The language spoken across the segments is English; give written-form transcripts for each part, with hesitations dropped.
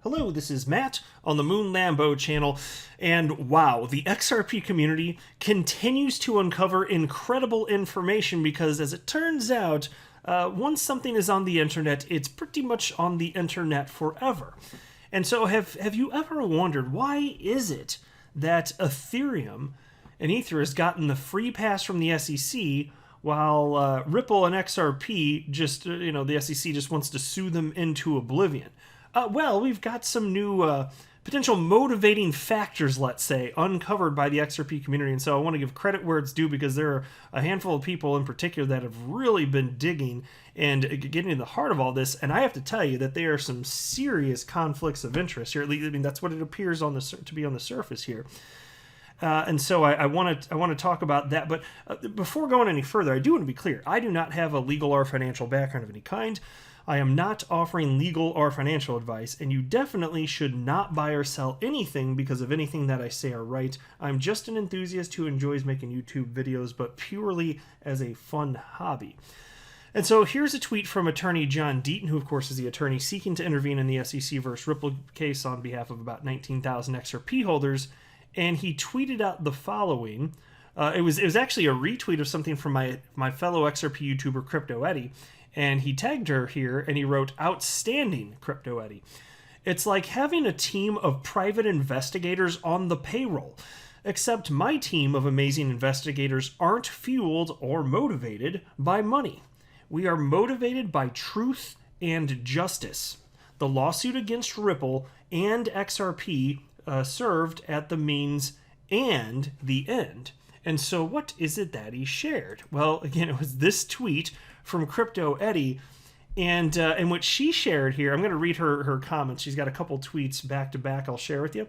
Hello, this is Matt on the Moon Lambo channel, and wow, the XRP community continues to uncover incredible information because, as it turns out, once something is on the internet, it's pretty much on the internet forever. And so have you ever wondered, why is it that Ethereum and Ether has gotten the free pass from the SEC while Ripple and XRP just, the SEC just wants to sue them into oblivion? Well, we've got some new potential motivating factors, let's say, uncovered by the XRP community. And so I want to give credit where it's due because there are a handful of people in particular that have really been digging and getting to the heart of all this. And I have to tell you that there are some serious conflicts of interest here. I mean, that's what it appears to be on the surface here. And so I want to talk about that. But before going any further, I do want to be clear. I do not have a legal or financial background of any kind. I am not offering legal or financial advice, and you definitely should not buy or sell anything because of anything that I say or write. I'm just an enthusiast who enjoys making YouTube videos, but purely as a fun hobby. And so here's a tweet from attorney John Deaton, who of course is the attorney seeking to intervene in the SEC versus Ripple case on behalf of about 19,000 XRP holders, and he tweeted out the following. It was actually a retweet of something from my fellow XRP YouTuber Crypto Eddie. And he tagged her here, and he wrote, "Outstanding, Crypto Eddie. It's like having a team of private investigators on the payroll, except my team of amazing investigators aren't fueled or motivated by money. We are motivated by truth and justice. The lawsuit against Ripple and XRP served at the means and the end." And so what is it that he shared? Well, again, it was this tweet from Crypto Eddie, and what she shared here, I'm going to read her comments. She's got a couple tweets back to back I'll share with you.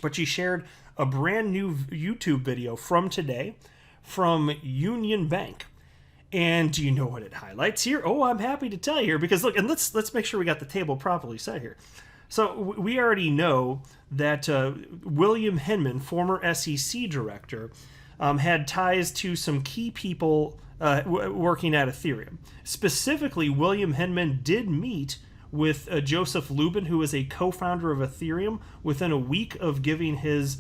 But she shared a brand new YouTube video from today from Union Bank. And do you know what it highlights here? Oh, I'm happy to tell you here, because look, and let's make sure we got the table properly set here. So we already know that William Hinman, former SEC director, had ties to some key people working at Ethereum. Specifically, William Hinman did meet with Joseph Lubin, who is a co-founder of Ethereum, within a week of giving his,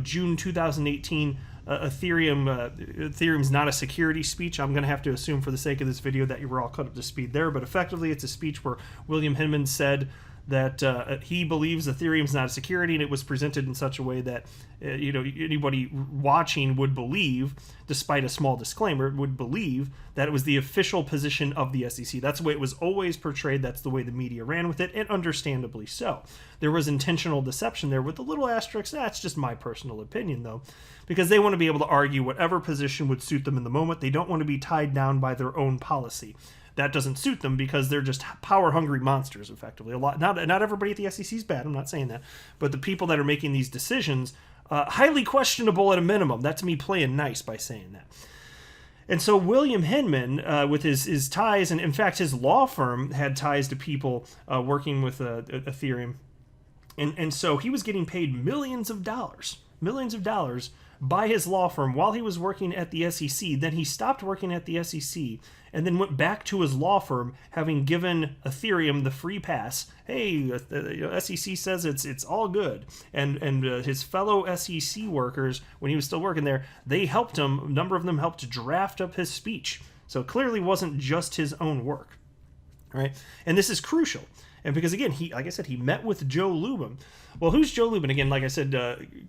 June 2018 Ethereum's not a security speech. I'm going to have to assume for the sake of this video that you were all caught up to speed there, but effectively it's a speech where William Hinman said that he believes Ethereum's not a security, and it was presented in such a way that anybody watching would believe, despite a small disclaimer, would believe that it was the official position of the SEC. That's the way it was always portrayed. That's the way the media ran with it, and understandably so. There was intentional deception there with a little asterisk. That's just my personal opinion, though, because they want to be able to argue whatever position would suit them in the moment. They don't want to be tied down by their own policy. That doesn't suit them because they're just power-hungry monsters, effectively. Not everybody at the SEC is bad, I'm not saying that, but the people that are making these decisions, highly questionable at a minimum. That's me playing nice by saying that. And so William Hinman, with his ties, and in fact his law firm had ties to people working with Ethereum, and so he was getting paid millions of dollars by his law firm while he was working at the SEC. Then he stopped working at the SEC and then went back to his law firm, having given Ethereum the free pass. Hey, SEC says it's all good. And his fellow SEC workers, when he was still working there, they helped him. A number of them helped draft up his speech. So it clearly wasn't just his own work. Right? And this is crucial. And because, again, like I said, he met with Joe Lubin. Well, who's Joe Lubin? Again, like I said,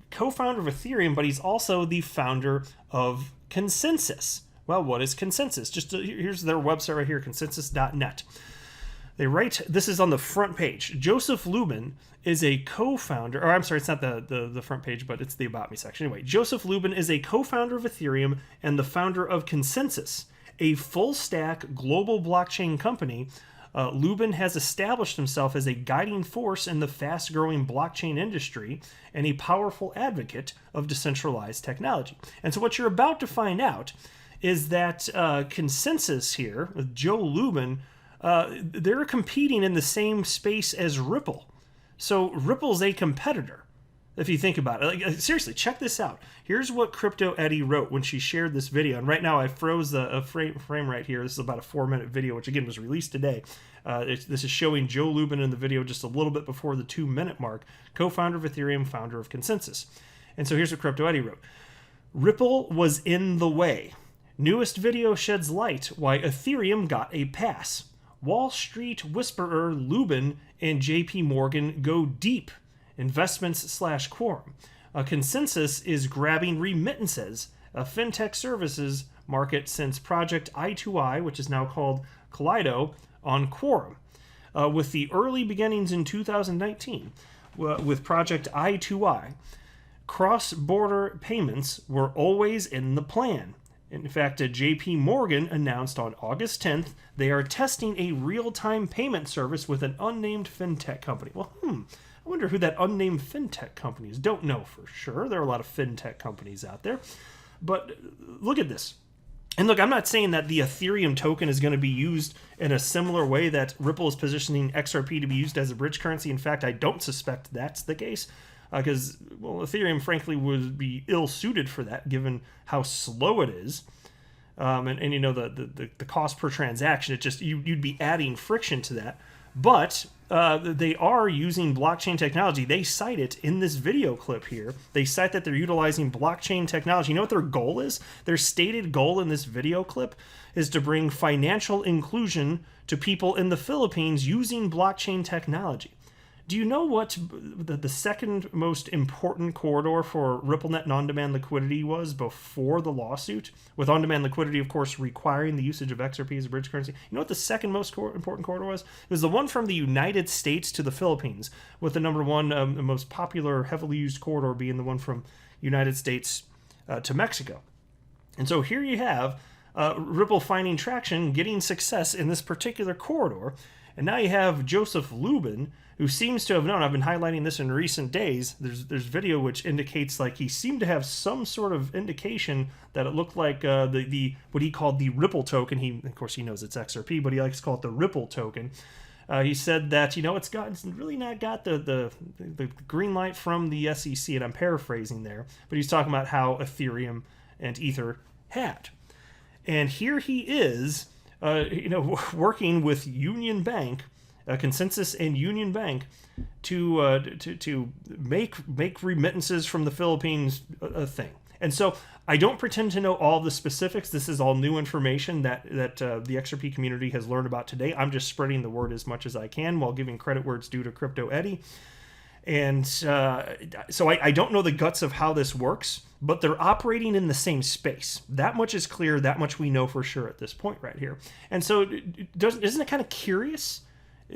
co-founder of Ethereum, but he's also the founder of Consensys. Well, what is Consensys? Here's their website right here, consensys.net. They write, this is on the front page. Joseph Lubin is a co-founder, or I'm sorry, it's not the front page, but it's the About Me section. Anyway, Joseph Lubin is a co-founder of Ethereum and the founder of Consensys, a full-stack global blockchain company. Lubin has established himself as a guiding force in the fast-growing blockchain industry and a powerful advocate of decentralized technology. And so what you're about to find out is that Consensys here, with Joe Lubin, they're competing in the same space as Ripple. So Ripple's a competitor. if you think about it. Like, seriously, check this out. Here's what Crypto Eddie wrote when she shared this video. And right now I froze a frame right here. This is about a 4-minute video, which again was released today. This is showing Joe Lubin in the video just a little bit before the 2-minute mark, co-founder of Ethereum, founder of Consensys. And so here's what Crypto Eddie wrote. Ripple was in the way. Newest video sheds light why Ethereum got a pass. Wall Street whisperer Lubin and JP Morgan go deep. Investments/quorum. Consensys is grabbing remittances, a fintech services market since Project I2I, which is now called Kaleido, on Quorum. With the early beginnings in 2019, with Project I2I, cross-border payments were always in the plan. In fact, JP Morgan announced on August 10th they are testing a real-time payment service with an unnamed fintech company. Well, I wonder who that unnamed fintech company is. Don't know for sure. There are a lot of fintech companies out there. But look at this. And look, I'm not saying that the Ethereum token is going to be used in a similar way that Ripple is positioning XRP to be used as a bridge currency. In fact, I don't suspect that's the case. Because, well, Ethereum, frankly, would be ill-suited for that, given how slow it is. And you know, the cost per transaction, it just, you'd be adding friction to that. But they are using blockchain technology. They cite it in this video clip here. They cite that they're utilizing blockchain technology. You know what their goal is? Their stated goal in this video clip is to bring financial inclusion to people in the Philippines using blockchain technology. Do you know what the second most important corridor for RippleNet and on-demand liquidity was before the lawsuit? With on-demand liquidity, of course, requiring the usage of XRP as a bridge currency. You know what the second most important corridor was? It was the one from the United States to the Philippines, with the number one, the most popular, heavily used corridor being the one from United States to Mexico. And so here you have Ripple finding traction, getting success in this particular corridor. And now you have Joseph Lubin, who seems to have known. I've been highlighting this in recent days. There's video which indicates like he seemed to have some sort of indication that it looked like the what he called the Ripple token. He, of course, he knows it's XRP, but he likes to call it the Ripple token. He said that, you know, it's really not got the green light from the SEC, and I'm paraphrasing there, but he's talking about how Ethereum and Ether had. And here he is, working with Union Bank, Consensys and Union Bank, to make remittances from the Philippines a thing. And so I don't pretend to know all the specifics. This is all new information that the XRP community has learned about today. I'm just spreading the word as much as I can while giving credit where it's due to Crypto Eddie. And so I don't know the guts of how this works, but they're operating in the same space. That much is clear. That much we know for sure at this point right here. And so isn't it kind of curious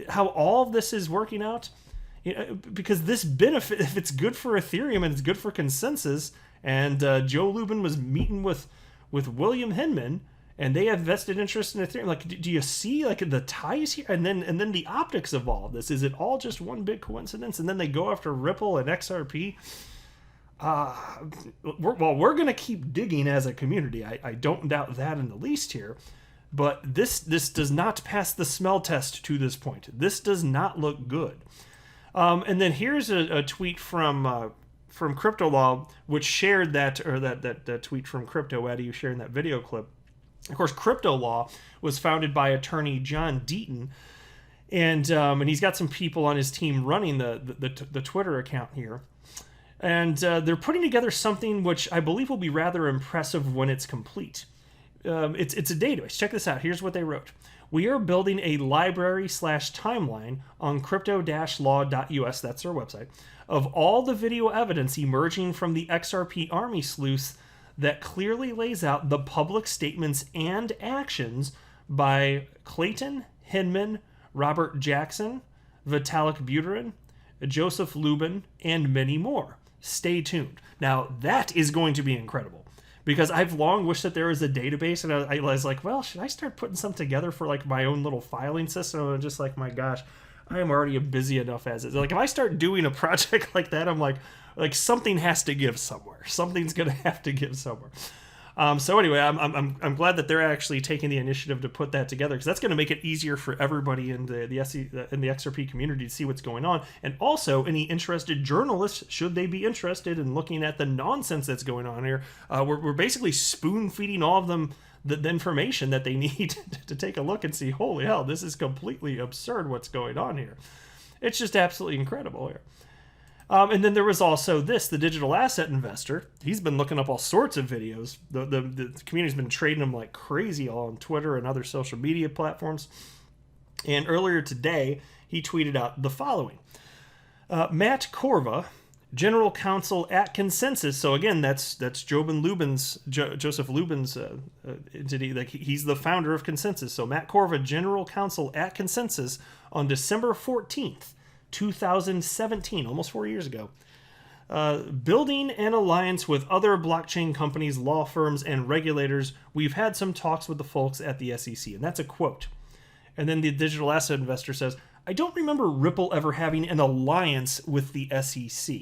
how all of this is working out? You know, because this benefit, if it's good for Ethereum and it's good for Consensys, and Joe Lubin was meeting with William Hinman, and they have vested interest in Ethereum. Like, do you see like the ties here? And then the optics of all of this. Is it all just one big coincidence? And then they go after Ripple and XRP. We're going to keep digging as a community. I don't doubt that in the least here. But this does not pass the smell test to this point. This does not look good. And then here's a tweet from Crypto Law, which shared that tweet from Crypto Eddie, sharing that video clip. Of course, Crypto Law was founded by attorney John Deaton, and he's got some people on his team running the Twitter account here. And they're putting together something which I believe will be rather impressive when it's complete. It's a database. Check this out. Here's what they wrote. We are building a library/timeline on crypto-law.us, that's our website, of all the video evidence emerging from the XRP army sleuths that clearly lays out the public statements and actions by Clayton, Hinman, Robert Jackson, Vitalik Buterin, Joseph Lubin, and many more. Stay tuned. Now, that is going to be incredible. Because I've long wished that there was a database, and I was like, well, should I start putting some together for like my own little filing system? And just like, my gosh, I am already busy enough as is. Like, if I start doing a project like that, I'm like something has to give somewhere. Something's going to have to give somewhere. So anyway, I'm glad that they're actually taking the initiative to put that together, because that's going to make it easier for everybody in the XRP community to see what's going on, and also any interested journalists, should they be interested in looking at the nonsense that's going on here. We're basically spoon feeding all of them the information that they need to take a look and see, holy hell, this is completely absurd what's going on here. It's just absolutely incredible here. And then there was also the digital asset investor. He's been looking up all sorts of videos. The community's been trading them like crazy on Twitter and other social media platforms. And earlier today, he tweeted out the following. Matt Korva, general counsel at Consensys. So again, that's Joseph Lubin's entity. Like, he's the founder of Consensys. So Matt Korva, general counsel at Consensys, on December 14th, 2017, almost 4 years ago, building an alliance with other blockchain companies, law firms, and regulators. We've had some talks with the folks at the SEC, and that's a quote. And then the digital asset investor says, I don't remember Ripple ever having an alliance with the SEC.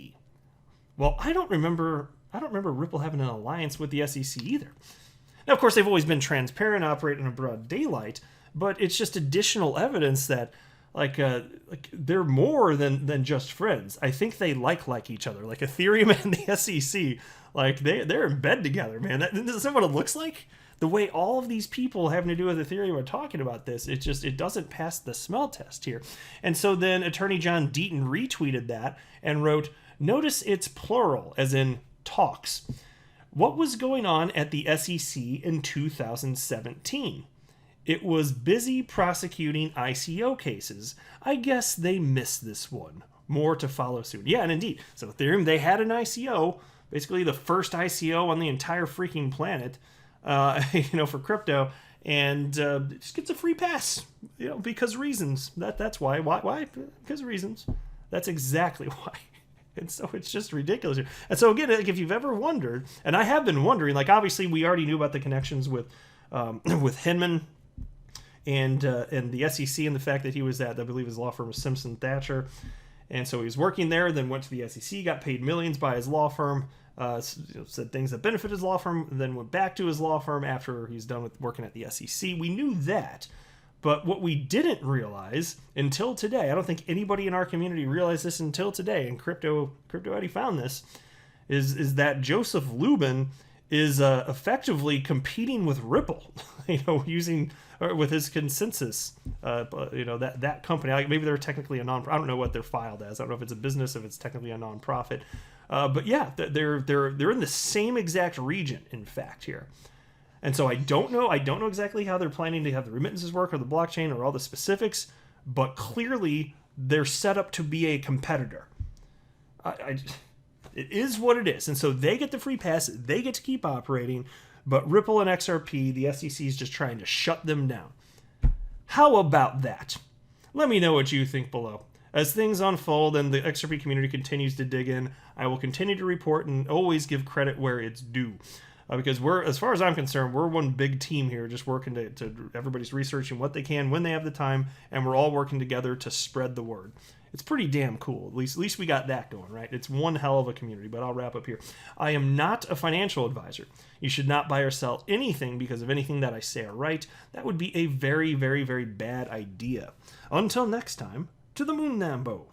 Well, I don't remember Ripple having an alliance with the SEC either. Now, of course, they've always been transparent, operate in a broad daylight, but it's just additional evidence that like they're more than just friends. I think they like each other. Like Ethereum and the SEC, like they're in bed together, man. Isn't that what it looks like? The way all of these people having to do with Ethereum are talking about this, it doesn't pass the smell test here. And so then Attorney John Deaton retweeted that and wrote, notice it's plural, as in talks. What was going on at the SEC in 2017? It was busy prosecuting ICO cases. I guess they missed this one. More to follow soon. Yeah, and indeed. So Ethereum, they had an ICO, basically the first ICO on the entire freaking planet, for crypto, and just gets a free pass, because reasons. That's why. Why? Because of reasons. That's exactly why. And so it's just ridiculous. And so again, like, if you've ever wondered, and I have been wondering, like obviously we already knew about the connections with Hinman and the SEC, and the fact that he was at, I believe his law firm was Simpson Thacher, and so he was working there, then went to the SEC, got paid millions by his law firm, said things that benefit his law firm, then went back to his law firm after he's done with working at the SEC. We knew that, but what we didn't realize until today, I don't think anybody in our community realized this until today, and Crypto Eddie found this, is that Joseph Lubin is effectively competing with Ripple, using with his Consensys, that company. Maybe they're technically a non. I don't know what they're filed as. I don't know if it's a business, if it's technically a nonprofit. But yeah, they're in the same exact region, in fact, here. And so I don't know exactly how they're planning to have the remittances work or the blockchain or all the specifics, but clearly they're set up to be a competitor. It is what it is. And so they get the free pass, they get to keep operating, but Ripple and XRP, the SEC is just trying to shut them down. How about that? Let me know what you think below. As things unfold and the XRP community continues to dig in, I will continue to report and always give credit where it's due. Because as far as I'm concerned, we're one big team here, just working to everybody's researching what they can when they have the time, and we're all working together to spread the word. It's pretty damn cool. At least we got that going, right? It's one hell of a community, but I'll wrap up here. I am not a financial advisor. You should not buy or sell anything because of anything that I say or write. That would be a very, very, very bad idea. Until next time, to the moon, Nambo.